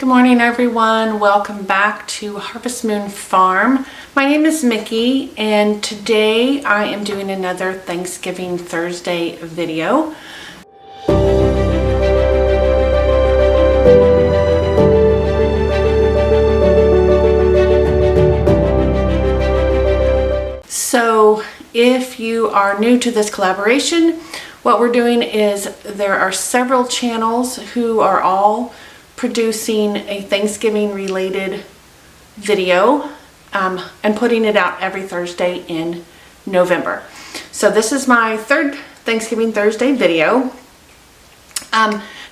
Good morning everyone, welcome back to Harvest Moon Farm. My name is Mickey and today I am doing another Thanksgiving Thursday video. So if you are new to this collaboration, what we're doing is there are several channels who are all producing a Thanksgiving related video and putting it out every Thursday in November. So this is my third Thanksgiving Thursday video.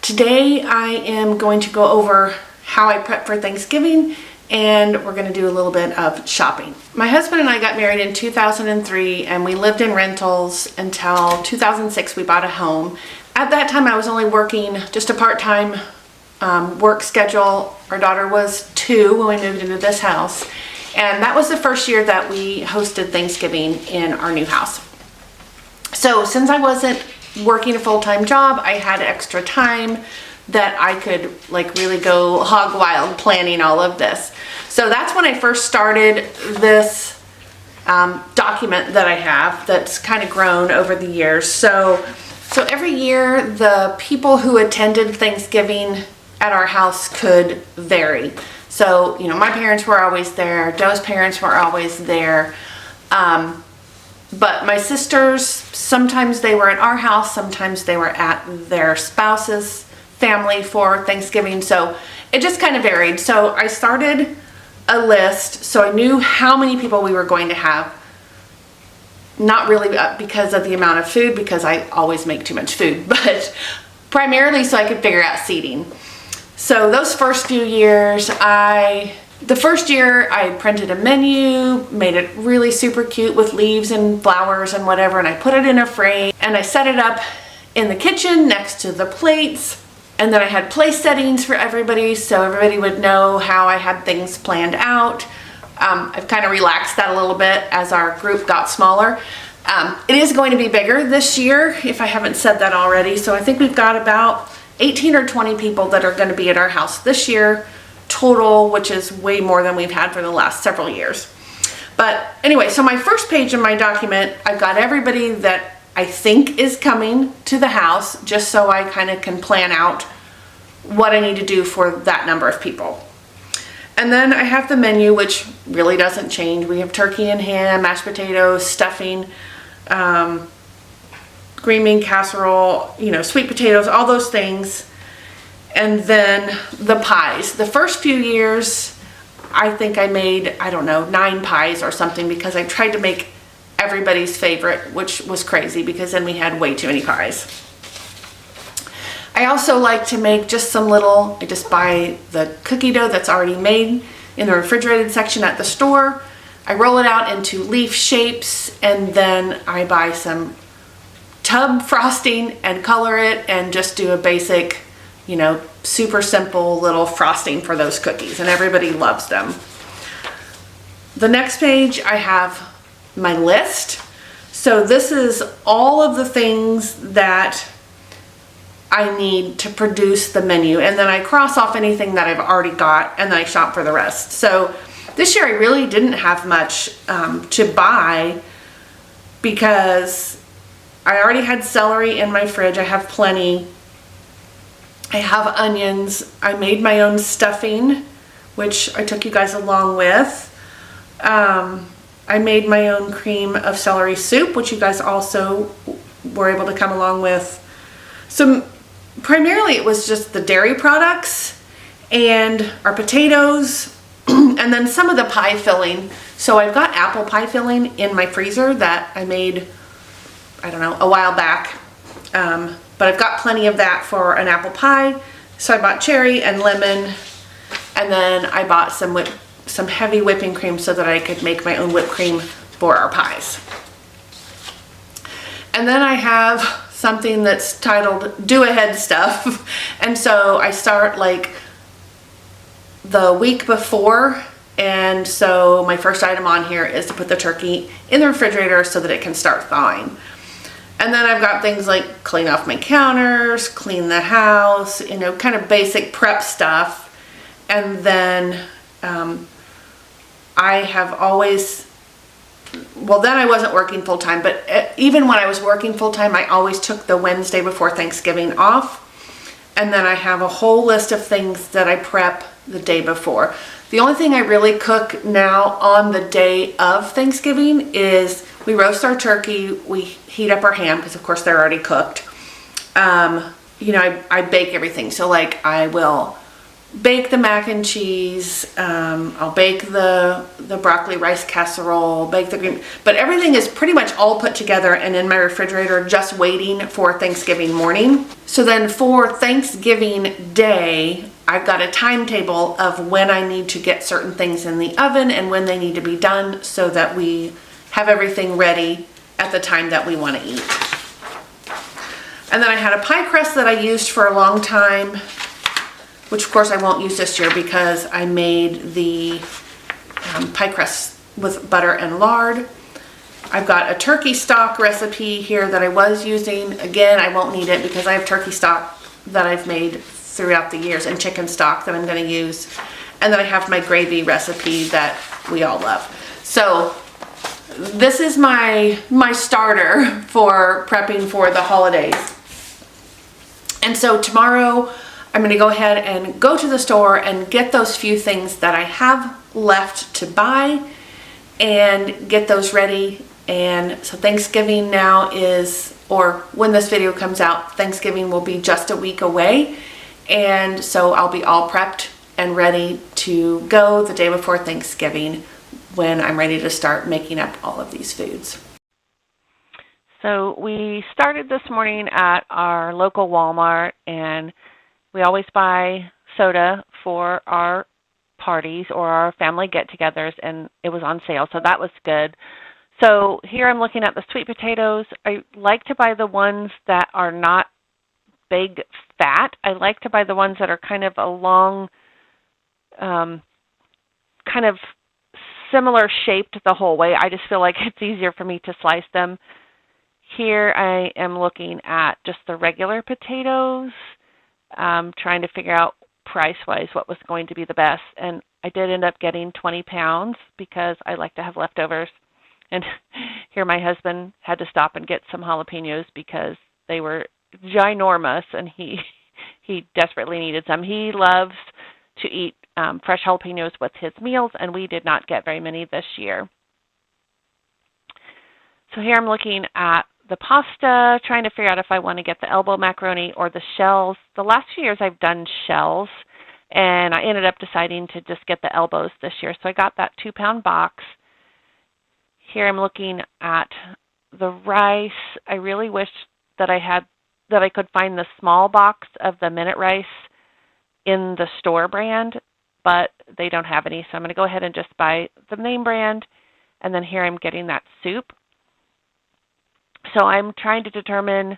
Today I am going to go over how I prep for Thanksgiving, and we're going to do a little bit of shopping. My husband and I got married in 2003 and we lived in rentals until 2006 we bought a home. At that time I was only working just a part-time work schedule. Our daughter was 2 when we moved into this house, and that was the first year that we hosted Thanksgiving in our new house. So since I wasn't working a full-time job, I had extra time that I could like really go hog wild planning all of this. So that's when I first started this document that I have that's kind of grown over the years. So every year the people who attended Thanksgiving at our house could vary. So, you know, my parents were always there, Joe's parents were always there, but my sisters, sometimes they were at our house, sometimes they were at their spouse's family for Thanksgiving, so it just kind of varied. So I started a list so I knew how many people we were going to have. Not really because of the amount of food, because I always make too much food, but primarily so I could figure out seating. So those first few years, the first year I printed a menu, made it really super cute with leaves and flowers and whatever, and I put it in a frame and I set it up in the kitchen next to the plates. And then I had place settings for everybody so everybody would know how I had things planned out. I've kind of relaxed that a little bit as our group got smaller. It is going to be bigger this year, if I haven't said that already. So I think we've got about 18 or 20 people that are going to be at our house this year total, which is way more than we've had for the last several years. But anyway, so my first page in my document, I've got everybody that I think is coming to the house, just so I kind of can plan out what I need to do for that number of people. And then I have the menu, which really doesn't change. We have turkey and ham, mashed potatoes, stuffing, green bean casserole, you know, sweet potatoes, all those things. And then the pies. The first few years, I think I made, I don't know, 9 pies or something, because I tried to make everybody's favorite, which was crazy because then we had way too many pies. I also like to make just some little, I just buy the cookie dough that's already made in the refrigerated section at the store. I roll it out into leaf shapes, and then I buy some tub frosting and color it and just do a basic, you know, super simple little frosting for those cookies, and everybody loves them. The next page I have my list. So this is all of the things that I need to produce the menu, and then I cross off anything that I've already got and then I shop for the rest. So this year I really didn't have much to buy because I already had celery in my fridge. I have plenty. I have onions. I made my own stuffing, which I took you guys along with. I made my own cream of celery soup, which you guys also were able to come along with. So primarily it was just the dairy products and our potatoes and then some of the pie filling. So I've got apple pie filling in my freezer that I made, I don't know, a while back. But I've got plenty of that for an apple pie. So I bought cherry and lemon, and then I bought some heavy whipping cream so that I could make my own whipped cream for our pies. And then I have something that's titled Do Ahead Stuff. And so I start like the week before, and so my first item on here is to put the turkey in the refrigerator so that it can start thawing. And then I've got things like clean off my counters, clean the house, you know, kind of basic prep stuff. And then I have always, well, then I wasn't working full-time, but even when I was working full-time, I always took the Wednesday before Thanksgiving off. And then I have a whole list of things that I prep the day before. The only thing I really cook now on the day of Thanksgiving is we roast our turkey, we heat up our ham, because of course they're already cooked. You know, I bake everything. So like I will bake the mac and cheese, I'll bake the broccoli rice casserole, bake the green, but everything is pretty much all put together and in my refrigerator just waiting for Thanksgiving morning. So then for Thanksgiving Day, I've got a timetable of when I need to get certain things in the oven and when they need to be done so that we have everything ready at the time that we want to eat. And then I had a pie crust that I used for a long time, which of course I won't use this year because I made the pie crust with butter and lard. I've got a turkey stock recipe here that I was using. Again, I won't need it because I have turkey stock that I've made throughout the years and chicken stock that I'm going to use. And then I have my gravy recipe that we all love. So this is my starter for prepping for the holidays. And so tomorrow I'm going to go ahead and go to the store and get those few things that I have left to buy and get those ready. And so Thanksgiving now is, or when this video comes out, Thanksgiving will be just a week away. And so I'll be all prepped and ready to go the day before Thanksgiving when I'm ready to start making up all of these foods. So we started this morning at our local Walmart, and we always buy soda for our parties or our family get-togethers, and it was on sale, so that was good. So here I'm looking at the sweet potatoes. I like to buy the ones that are not big fat. I like to buy the ones that are kind of a long, kind of similar shaped the whole way. I just feel like it's easier for me to slice them. Here I am looking at just the regular potatoes, trying to figure out price-wise what was going to be the best. And I did end up getting 20 pounds because I like to have leftovers. And here my husband had to stop and get some jalapenos because they were ginormous, and he desperately needed some. He loves to eat fresh jalapenos with his meals, and we did not get very many this year. So here I'm looking at the pasta, trying to figure out if I want to get the elbow macaroni or the shells. The last few years I've done shells, and I ended up deciding to just get the elbows this year. So I got that 2-pound box. Here I'm looking at the rice. I really wish that I could find the small box of the minute rice in the store brand, but they don't have any. So I'm going to go ahead and just buy the name brand. And then here I'm getting that soup. So I'm trying to determine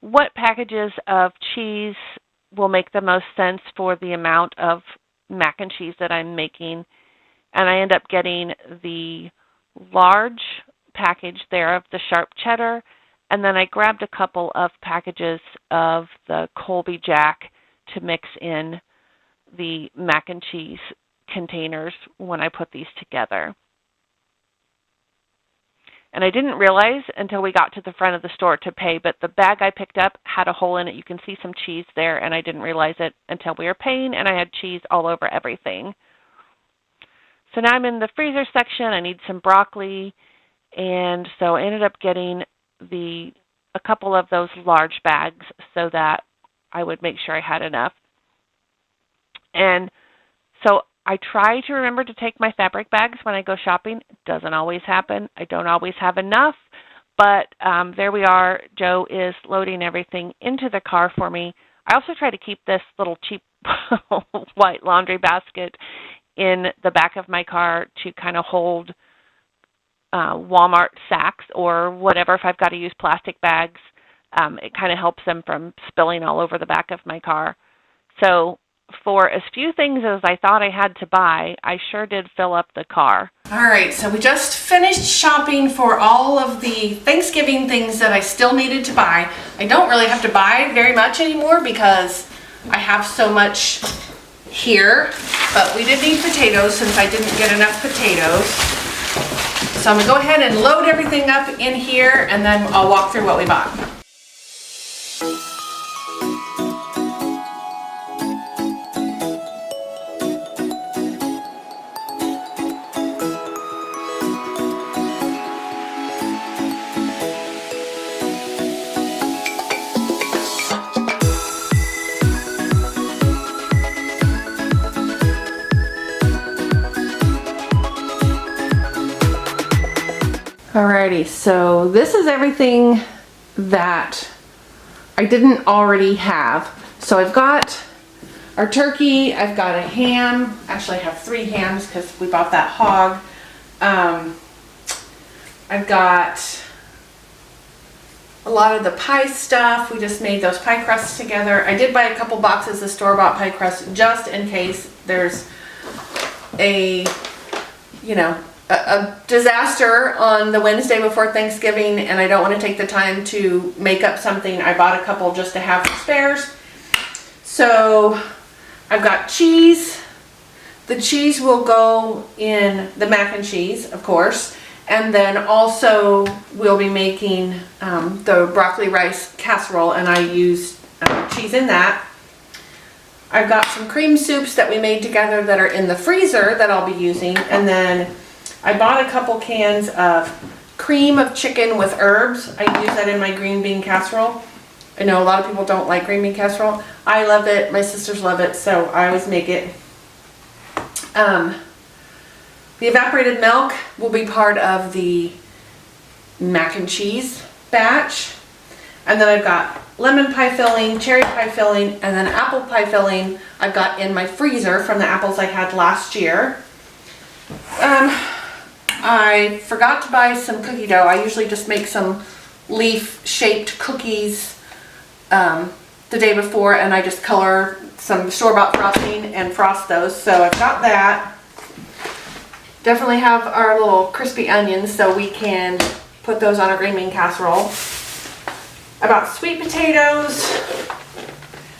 what packages of cheese will make the most sense for the amount of mac and cheese that I'm making. And I end up getting the large package there of the sharp cheddar. And then I grabbed a couple of packages of the Colby Jack to mix in the mac and cheese containers when I put these together. And I didn't realize until we got to the front of the store to pay, but the bag I picked up had a hole in it. You can see some cheese there, and I didn't realize it until we were paying, and I had cheese all over everything. So now I'm in the freezer section. I need some broccoli, and so I ended up getting a couple of those large bags so that I would make sure I had enough. And so I try to remember to take my fabric bags when I go shopping. It doesn't always happen. I don't always have enough, but there we are. Joe is loading everything into the car for me. I also try to keep this little cheap white laundry basket in the back of my car to kind of hold Walmart sacks or whatever. If I've got to use plastic bags, it kind of helps them from spilling all over the back of my car. So for as few things as I thought I had to buy, I sure did fill up the car. All right, so we just finished shopping for all of the Thanksgiving things that I still needed to buy. I don't really have to buy very much anymore because I have so much here, but we did need potatoes since I didn't get enough potatoes. So I'm gonna go ahead and load everything up in here, and then I'll walk through what we bought. Alrighty, so this is everything that I didn't already have. So I've got our turkey, I've got a ham. Actually, I have 3 hams because we bought that hog. I've got a lot of the pie stuff. We just made those pie crusts together. I did buy a couple boxes of store-bought pie crusts just in case there's a, you know, a disaster on the Wednesday before Thanksgiving and I don't want to take the time to make up something. I bought a couple just to have spares. So I've got cheese. The cheese will go in the mac and cheese, of course. And then also we'll be making the broccoli rice casserole, and I used cheese in that. I've got some cream soups that we made together that are in the freezer that I'll be using. And then I bought a couple cans of cream of chicken with herbs. I use that in my green bean casserole. I know a lot of people don't like green bean casserole. I love it. My sisters love it, so I always make it. The evaporated milk will be part of the mac and cheese batch. And then I've got lemon pie filling, cherry pie filling, and then apple pie filling I've got in my freezer from the apples I had last year. I forgot to buy some cookie dough. I usually just make some leaf-shaped cookies the day before, and I just color some store-bought frosting and frost those. So I've got that. Definitely have our little crispy onions so we can put those on a green bean casserole. I bought sweet potatoes.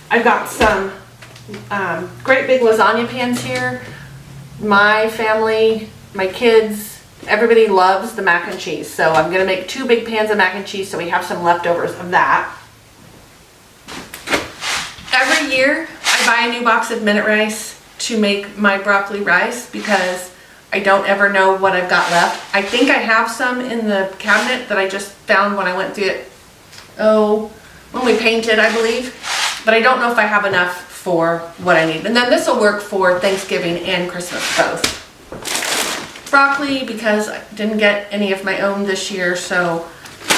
I've got some great big lasagna pans here. My family, my kids, everybody loves the mac and cheese. So I'm gonna make 2 big pans of mac and cheese so we have some leftovers of that. Every year I buy a new box of minute rice to make my broccoli rice because I don't ever know what I've got left. I think I have some in the cabinet that I just found when I went through it, when we painted, I believe. But I don't know if I have enough for what I need. And then this will work for Thanksgiving and Christmas both. Broccoli, because I didn't get any of my own this year, so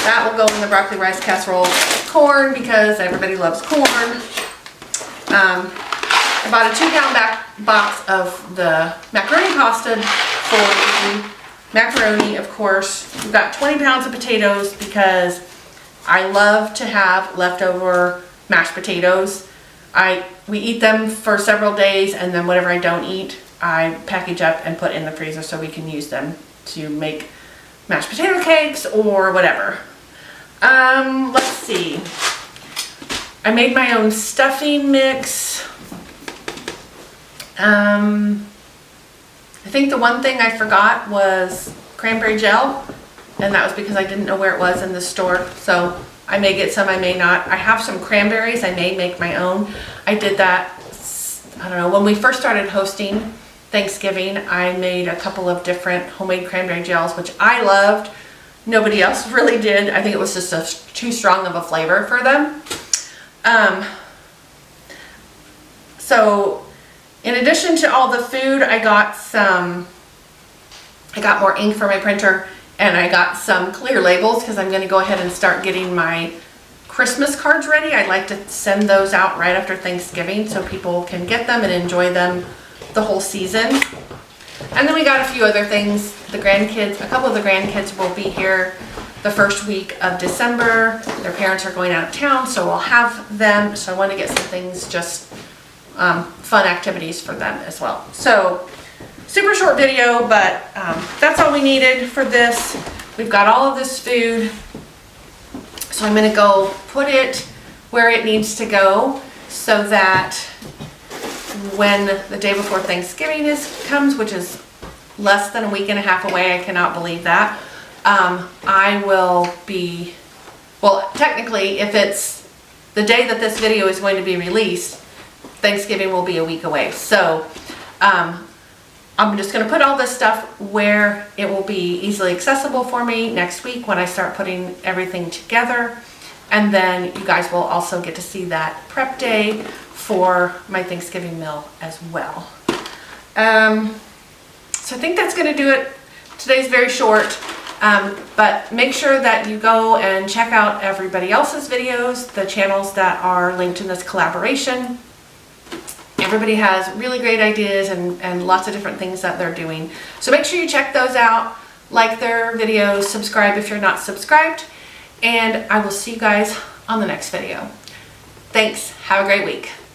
that will go in the broccoli rice casserole. Corn, because everybody loves corn. I bought a 2-pound box of the macaroni pasta for the macaroni, of course. We've got 20 pounds of potatoes because I love to have leftover mashed potatoes. We eat them for several days, and then whatever I don't eat, I package up and put in the freezer so we can use them to make mashed potato cakes or whatever. Let's see. I made my own stuffing mix. I think the one thing I forgot was cranberry gel, and that was because I didn't know where it was in the store. So I may get some, I may not. I have some cranberries, I may make my own. I did that, I don't know, when we first started hosting Thanksgiving, I made a couple of different homemade cranberry gels, which I loved. Nobody else really did. I think it was just too strong of a flavor for them. So in addition to all the food, I got more ink for my printer, and I got some clear labels because I'm going to go ahead and start getting my Christmas cards ready. I'd like to send those out right after Thanksgiving so people can get them and enjoy them the whole season. And then we got a few other things. The grandkids, a couple of the grandkids will be here the first week of December. Their parents are going out of town, so we'll have them. So I want to get some things, just fun activities for them as well. So super short video, but that's all we needed for this. We've got all of this food. So I'm going to go put it where it needs to go so that when the day before Thanksgiving comes, which is less than a week and a half away, I cannot believe that, I will be, well, technically, if it's the day that this video is going to be released, Thanksgiving will be a week away. So I'm just going to put all this stuff where it will be easily accessible for me next week when I start putting everything together. And then you guys will also get to see that prep day for my Thanksgiving meal as well. So I think that's going to do it. Today's very short, but make sure that you go and check out everybody else's videos, the channels that are linked in this collaboration. Everybody has really great ideas and lots of different things that they're doing. So make sure you check those out, like their videos, subscribe if you're not subscribed, and I will see you guys on the next video. Thanks. Have a great week.